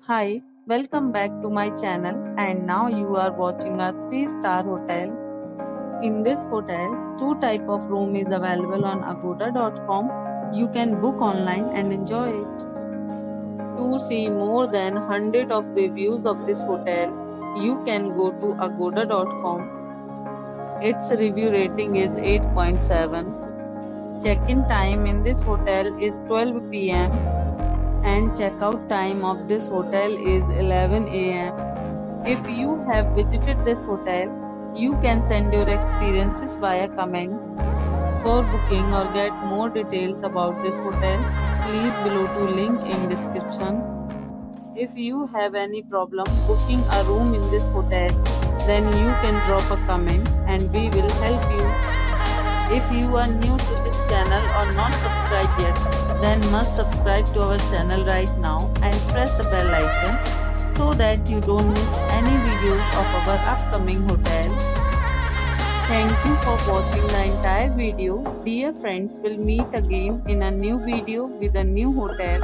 Hi, welcome back to my channel, and now you are watching a 3-star hotel. In this hotel, two type of room is available on agoda.com. You can book online and enjoy it. To see more than 100 of reviews of this hotel, you can go to agoda.com. Its review rating is 8.7. Check-in time in this hotel is 12 p.m. and checkout time of this hotel is 11 a.m. If you have visited this hotel, you can send your experiences via comments. For booking or get more details about this hotel, please below to link in description. If you have any problem booking a room in this hotel, then you can drop a comment and we will help you. If you are new to this channel or not subscribed yet, then must subscribe to our channel right now and press the bell icon so that you don't miss any videos of our upcoming hotel. Thank you for watching the entire video. Dear friends, we'll meet again in a new video with a new hotel.